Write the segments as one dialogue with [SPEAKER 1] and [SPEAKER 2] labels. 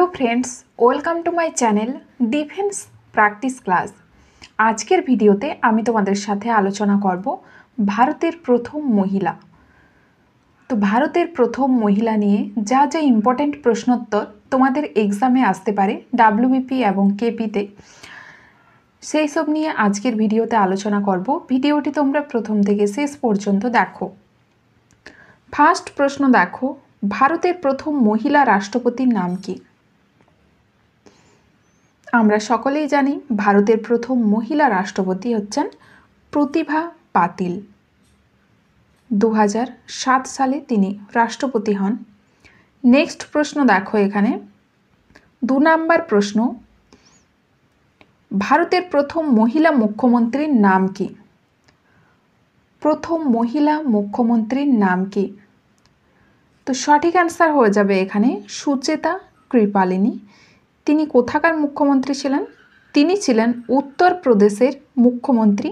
[SPEAKER 1] Friends welcome to my channel defence practice class. आजकेर भिडियोते आमी तोमादेर साथे आलोचना करब भारतेर प्रथम महिला। तो भारतेर प्रथम महिला निये जा जा इम्पोर्टेंट प्रश्नोत्तर तोमादेर एग्जामे आसते पारे डब्ल्यूबीपी एवं केपीते सेई सब निये आजकेर भिडियोते आलोचना करब। भिडियोटी तोमरा प्रथम थेके शेष पर्यन्त देखो। फार्स्ट प्रश्न देखो, भारतेर प्रथम महिला राष्ट्रपतिर नाम कि? আমরা সকলেই জানি ভারতের প্রথম মহিলা রাষ্ট্রপতি হচ্ছেন প্রতিভা পাতিল। 2007 সালে তিনি রাষ্ট্রপতি হন। নেক্সট প্রশ্ন দেখো, এখানে 2 নাম্বার প্রশ্ন, ভারতের প্রথম মহিলা মুখ্যমন্ত্রীর নাম কি? প্রথম মহিলা মুখ্যমন্ত্রীর নাম কি? তো সঠিক অ্যান্সার হয়ে যাবে এখানে সুচেতা কৃপালিনী। তিনি কোথাকার মুখ্যমন্ত্রী ছিলেন? তিনি ছিলেন উত্তরপ্রদেশের মুখ্যমন্ত্রী।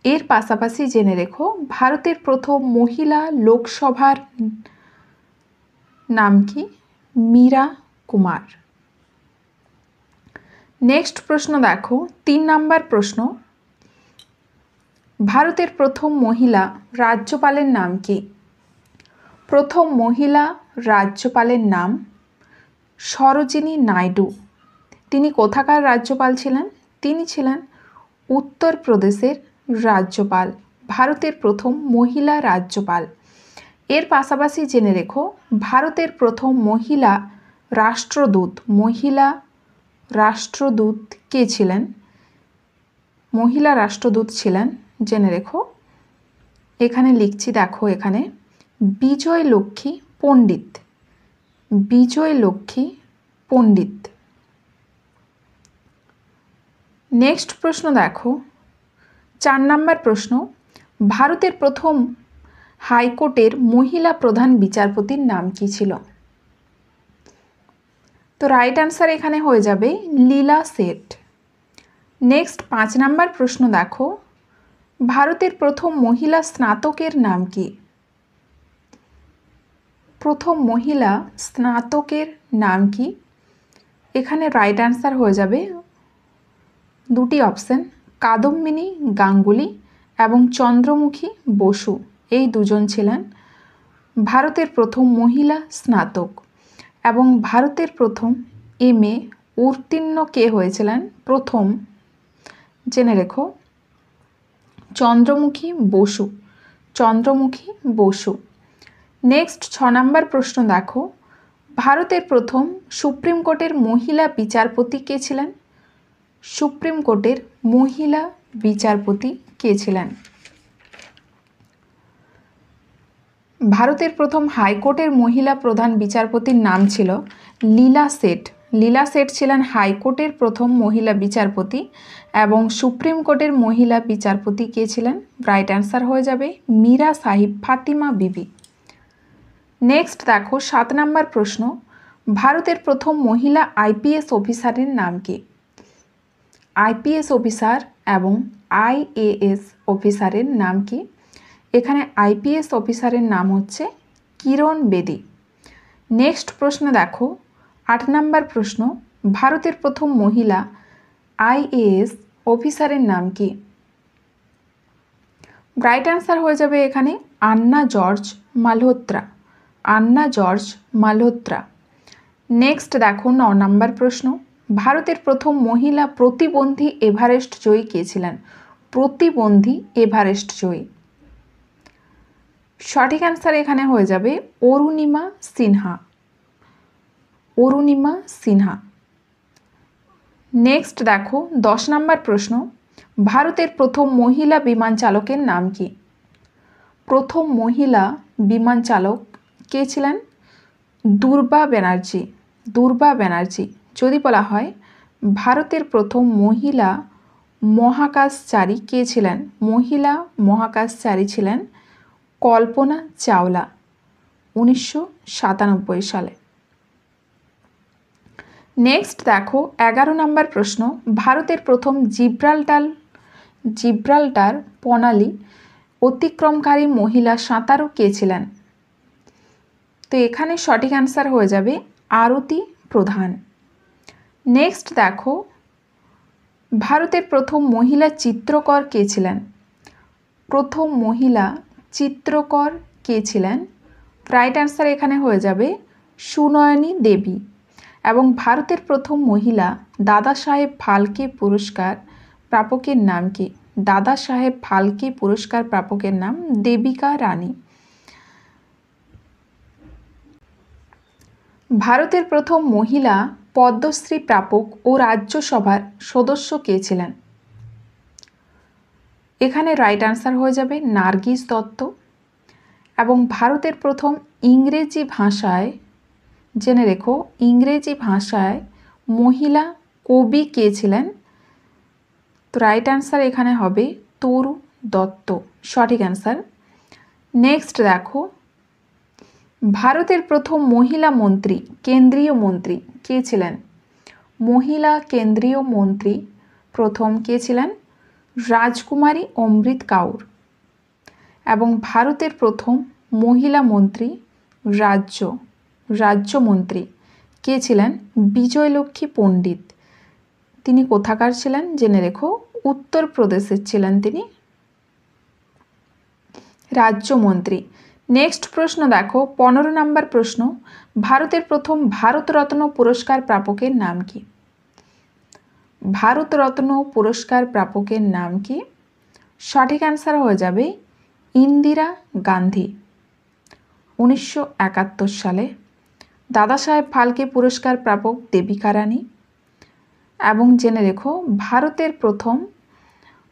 [SPEAKER 1] এর পাশাপাশি জেনে রেখো ভারতের প্রথম মহিলা লোকসভার নাম কি? মীরা কুমার। নেক্সট প্রশ্ন দেখো, 3 নাম্বার প্রশ্ন, ভারতের প্রথম মহিলা রাজ্যপালের নাম কি? প্রথম মহিলা রাজ্যপালের নাম সরোজিনী নাইডু। তিনি কোথাকার রাজ্যপাল ছিলেন? তিনি ছিলেন উত্তরপ্রদেশের রাজ্যপাল, ভারতের প্রথম মহিলা রাজ্যপাল। এর পাশাপাশি জেনে রেখো ভারতের প্রথম মহিলা রাষ্ট্রদূত কে ছিলেন? মহিলা রাষ্ট্রদূত ছিলেন, জেনে রেখো, এখানে লিখছি দেখো, এখানে বিজয়লক্ষ্মী পণ্ডিত। বিজয়লক্ষ্মী পণ্ডিত। নেক্সট প্রশ্ন দেখো, 4 নাম্বার প্রশ্ন, ভারতের প্রথম হাইকোর্টের মহিলা প্রধান বিচারপতির নাম কি ছিল? তো রাইট অ্যান্সার এখানে হয়ে যাবে লীলা সেঠ। নেক্সট 5 নাম্বার প্রশ্ন দেখো, ভারতের প্রথম মহিলা স্নাতকের নাম কি? প্রথম মহিলা স্নাতকের নাম কি? এখানে রাইট অ্যান্সার হয়ে যাবে দুটি অপশন, কাদম্বিনী গাঙ্গুলি এবং চন্দ্রমুখী বসু। এই দুজন ছিলেন ভারতের প্রথম মহিলা স্নাতক। এবং ভারতের প্রথম MA উত্তীর্ণ কে হয়েছিলেন? প্রথম, জেনে রেখো, চন্দ্রমুখী বসু। চন্দ্রমুখী বসু। নেক্সট 6 নাম্বার প্রশ্ন দেখো, ভারতের প্রথম সুপ্রিম কোর্টের মহিলা বিচারপতি কে ছিলেন? সুপ্রিম কোর্টের মহিলা বিচারপতি কে ছিলেন? ভারতের প্রথম হাইকোর্টের মহিলা প্রধান বিচারপতির নাম ছিল লীলা সেঠ। লীলা সেঠ ছিলেন হাইকোর্টের প্রথম মহিলা বিচারপতি। এবং সুপ্রিম কোর্টের মহিলা বিচারপতি কে ছিলেন? রাইট অ্যান্সার হয়ে যাবে মীরা সাহিব ফাতিমা বিবি। নেক্সট দেখো 7 নাম্বার প্রশ্ন, ভারতের প্রথম মহিলা IPS অফিসারের নাম কি? IPS অফিসার এবং IAS অফিসারের নাম কি? এখানে IPS অফিসারের নাম হচ্ছে কিরণ বেদি। নেক্সট প্রশ্ন দেখো 8 নাম্বার প্রশ্ন, ভারতের প্রথম মহিলা IAS অফিসারের নাম কি? রাইট অ্যান্সার হয়ে যাবে এখানে আন্না জর্জ মালহোত্রা। আন্না জর্জ মালহোত্রা। নেক্সট দেখো 9 নাম্বার প্রশ্ন, ভারতের প্রথম মহিলা প্রতিবন্ধী এভারেস্ট জয়ী কে ছিলেন? প্রতিবন্ধী এভারেস্ট জয়ী। সঠিক অ্যান্সার এখানে হয়ে যাবে অরুণিমা সিনহা। অরুণিমা সিনহা। নেক্সট দেখো 10 নাম্বার প্রশ্ন, ভারতের প্রথম মহিলা বিমান চালকের নাম কি? প্রথম মহিলা বিমান চালক কে ছিলেন? দুর্বা ব্যানার্জি। দুর্বা ব্যানার্জি। যদি বলা হয় ভারতের প্রথম মহিলা মহাকাশচারী কে ছিলেন? মহিলা মহাকাশচারী ছিলেন কল্পনা চাওলা 1997 সালে। নেক্সট দেখো 11 নাম্বার প্রশ্ন, ভারতের প্রথম জিব্রাল্টার প্রণালী অতিক্রমকারী মহিলা সাঁতারু কে ছিলেন? তো এখানে সঠিক অ্যান্সার হয়ে যাবে আরতি প্রধান। নেক্সট দেখো, ভারতের প্রথম মহিলা চিত্রকর কে ছিলেন? প্রথম মহিলা চিত্রকর কে ছিলেন? রাইট অ্যান্সার এখানে হয়ে যাবে সুনয়নী দেবী। এবং ভারতের প্রথম মহিলা দাদা সাহেব ফালকে পুরস্কার প্রাপকের নাম কি? দাদা সাহেব ফালকে পুরস্কার প্রাপকের নাম দেবিকা রানী। ভারতের প্রথম মহিলা পদ্মশ্রী প্রাপক ও রাজ্যসভার সদস্য কে ছিলেন? এখানে রাইট অ্যান্সার হয়ে যাবে নার্গিস দত্ত। এবং ভারতের প্রথম ইংরেজি ভাষায়, জেনে রেখো, ইংরেজি ভাষায় মহিলা কবি কে ছিলেন? তো রাইট অ্যান্সার এখানে হবে তরু দত্ত, সঠিক অ্যান্সার। নেক্সট দেখো, ভারতের প্রথম মহিলা মন্ত্রী, কেন্দ্রীয় মন্ত্রী কে ছিলেন? মহিলা কেন্দ্রীয় মন্ত্রী প্রথম কে ছিলেন? রাজকুমারী অমৃত কাউর। এবং ভারতের প্রথম মহিলা মন্ত্রী রাজ্যমন্ত্রী কে ছিলেন? বিজয়লক্ষ্মী পণ্ডিত। তিনি কোথাকার ছিলেন? জেনে রেখো, উত্তরপ্রদেশের ছিলেন তিনি রাজ্যমন্ত্রী। নেক্সট প্রশ্ন দেখো, 15 নম্বর প্রশ্ন, ভারতের প্রথম ভারতরত্ন পুরস্কার প্রাপকের নাম কি? ভারতরত্ন পুরস্কার প্রাপকের নাম কি? সঠিক অ্যান্সার হয়ে যাবে ইন্দিরা গান্ধী। 1971 সালে। দাদা সাহেব ফালকে পুরস্কার প্রাপক দেবিকা রানী। এবং জেনে রেখো, ভারতের প্রথম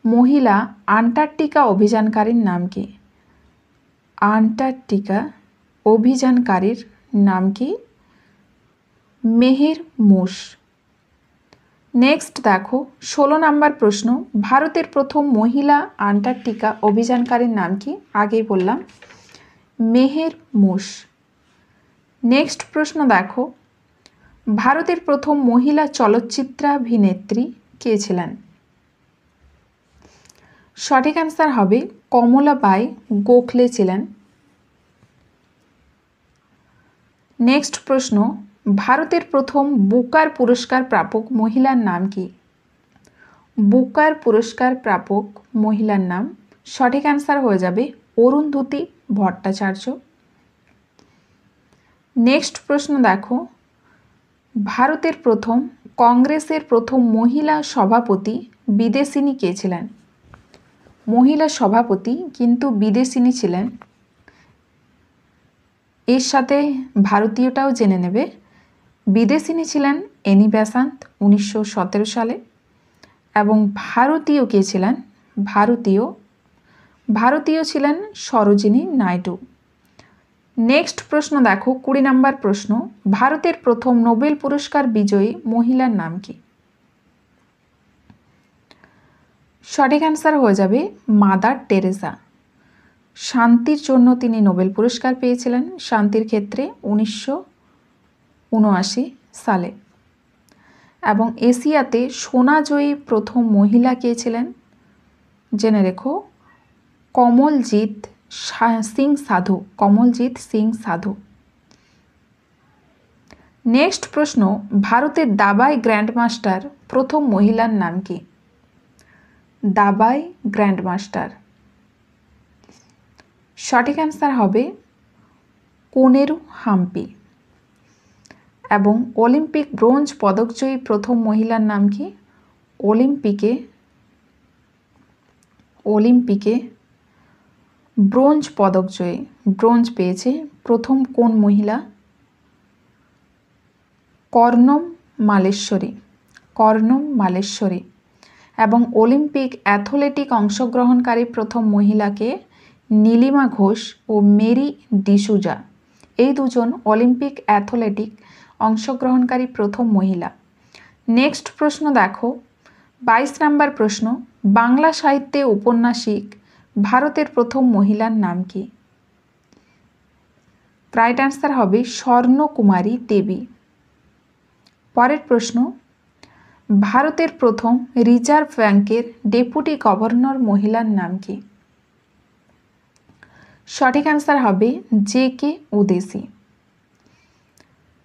[SPEAKER 1] মহিলা আন্টার্কটিকা অভিযানকারীর নাম কি? আন্টার্কটিকা অভিযানকারীর নাম কি? মেহের মোশ। নেক্সট দেখো, 16 নম্বর প্রশ্ন, ভারতের প্রথম মহিলা আন্টার্কটিকা অভিযানকারীর নাম কি? আগেই বললাম, মেহের মোশ। নেক্সট প্রশ্ন দেখো, ভারতের প্রথম মহিলা চলচ্চিত্রাভিনেত্রী কে ছিলেন? সঠিক অ্যান্সার হবে কমলাবাই গোখলে ছিলেন। নেক্সট প্রশ্ন, ভারতের প্রথম বুকার পুরস্কার প্রাপক মহিলার নাম কি? বুকার পুরস্কার প্রাপক মহিলার নাম, সঠিক অ্যান্সার হয়ে যাবে অরুন্ধতী ভট্টাচার্য। নেক্সট প্রশ্ন দেখো, ভারতের প্রথম কংগ্রেসের প্রথম মহিলা সভাপতি বিদেশিনী কে ছিলেন? মহিলা সভাপতি কিন্তু বিদেশিনী ছিলেন। এর সাথে ভারতীয়টাও জেনে নেবে। বিদেশিনী ছিলেন এনি বেসান্ত 1917 সালে। এবং ভারতীয় কে ছিলেন? ভারতীয় ছিলেন সরোজিনী নাইডু। নেক্সট প্রশ্ন দেখো, 20 নম্বর প্রশ্ন, ভারতের প্রথম নোবেল পুরস্কার বিজয়ী মহিলার নাম কি? সঠিক অ্যান্সার হয়ে যাবে মাদার টেরেসা। শান্তির জন্য তিনি নোবেল পুরস্কার পেয়েছিলেন, শান্তির ক্ষেত্রে 1979 সালে। এবং এশিয়াতে সোনাজয়ী প্রথম মহিলা কে ছিলেন? জেনে রেখো, কমলজিৎ সিং সাধু। নেক্সট প্রশ্ন, ভারতের দাবায় গ্র্যান্ডমাস্টার প্রথম মহিলার নাম কি? দাবায় গ্র্যান্ডমাস্টার, সঠিক অ্যান্সার হবে কোনেরু হাম্পি। এবং অলিম্পিক ব্রোঞ্জ পদকজয়ী প্রথম মহিলার নাম কি? অলিম্পিকে ব্রোঞ্জ পদকজয়ী, ব্রোঞ্জ পেয়েছে প্রথম কোন মহিলা? কর্ণম মালেশ্বরী। এবং অলিম্পিক অ্যাথলেটিক অংশগ্রহণকারী প্রথম মহিলাকে নীলিমা ঘোষ ও মেরি ডিসুজা। এই দুজন অলিম্পিক অ্যাথলেটিক অংশগ্রহণকারী প্রথম মহিলা। নেক্সট প্রশ্ন দেখো, 22 নম্বর প্রশ্ন, বাংলা সাহিত্যে ঔপন্যাসিক ভারতের প্রথম মহিলার নাম কি? রাইট অ্যান্সার হবে স্বর্ণকুমারী দেবী। পরের প্রশ্ন, ভারতের প্রথম রিজার্ভ ব্যাংকের ডেপুটি গভর্নর মহিলার নাম কি? সঠিক অ্যান্সার হবে জে কে উদেসি।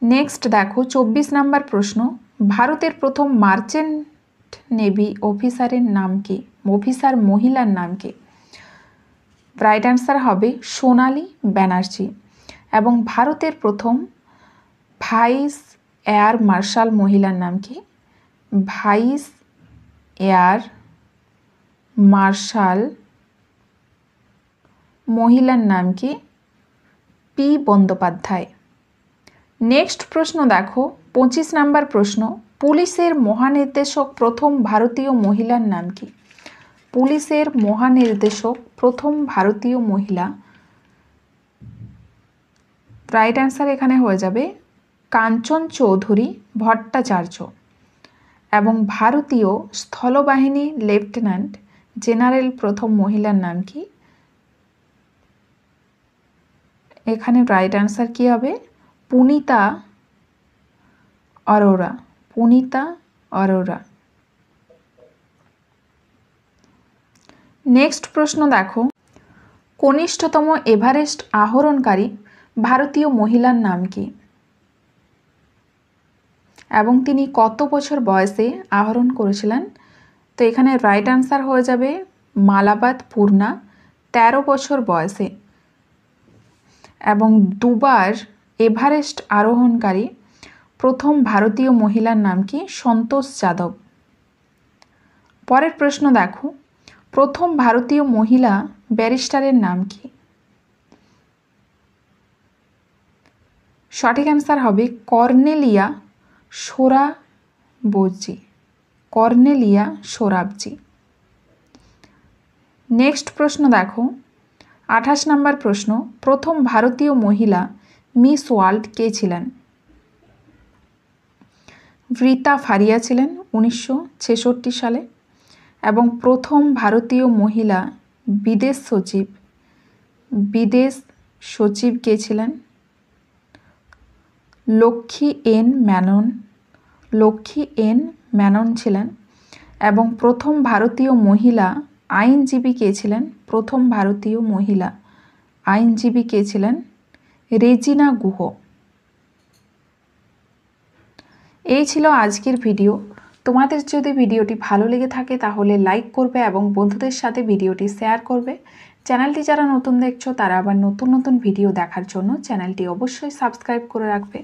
[SPEAKER 1] নেক্সট দেখো 24 নাম্বার প্রশ্ন, ভারতের প্রথম মার্চেন্ট নেভি অফিসারের নাম কি? অফিসার মহিলার নাম কি? রাইট অ্যান্সার হবে সোনালী ব্যানার্জি। এবং ভারতের প্রথম ভাইস এয়ার মার্শাল মহিলার নাম কি? ভাইস এয়ার মার্শাল মহিলার নাম কি? পি বন্দ্যোপাধ্যায়। নেক্সট প্রশ্ন দেখো 25 নাম্বার প্রশ্ন, পুলিশের মহানির্দেশক প্রথম ভারতীয় মহিলার নাম কি? পুলিশের মহানির্দেশক প্রথম ভারতীয় মহিলা, রাইট অ্যান্সার এখানে হয়ে যাবে কাঞ্চন চৌধুরী ভট্টাচার্য। এবং ভারতীয় স্থলবাহিনী লেফটেন্যান্ট জেনারেল প্রথম মহিলার নাম কি? এখানে রাইট অ্যান্সার কি হবে? পুনিতা অরোরা। পুনিতা অরোরা। নেক্সট প্রশ্ন দেখো, কনিষ্ঠতম এভারেস্ট আরোহণকারী ভারতীয় মহিলার নাম কি? এবং তিনি কত বছর বয়সে আরোহণ করেছিলেন? তো এখানে রাইট অ্যান্সার হয়ে যাবে মালাবাদ পূর্ণা, 13 বছর বয়সে। এবং দুবার এভারেস্ট আরোহণকারী প্রথম ভারতীয় মহিলার নাম কি? সন্তোষ যাদব। পরের প্রশ্ন দেখো, প্রথম ভারতীয় মহিলা ব্যারিস্টারের নাম কি? সঠিক অ্যান্সার হবে কর্নেলিয়া সোরাবজি। কর্নেলিয়া সোরাবজি। নেক্সট প্রশ্ন দেখো 28 নাম্বার প্রশ্ন, প্রথম ভারতীয় মহিলা মিস ওয়ার্ল্ড কে ছিলেন? রীতা ফারিয়া ছিলেন 1966 সালে। এবং প্রথম ভারতীয় মহিলা বিদেশ সচিব কে ছিলেন? লক্ষ্মী এন মেনন ছিলেন। এবং প্রথম ভারতীয় মহিলা আইনজীবী কে ছিলেন? প্রথম ভারতীয় মহিলা আইনজীবী কে ছিলেন? রেজিনা গুহ। এই ছিল আজকের ভিডিও। তোমাদের যদি ভিডিওটি ভালো লেগে থাকে তাহলে লাইক করবে এবং বন্ধুদের সাথে ভিডিওটি শেয়ার করবে। চ্যানেলটি যারা নতুন দেখছো তারা আবার নতুন ভিডিও দেখার জন্য চ্যানেলটি অবশ্যই সাবস্ক্রাইব করে রাখবে।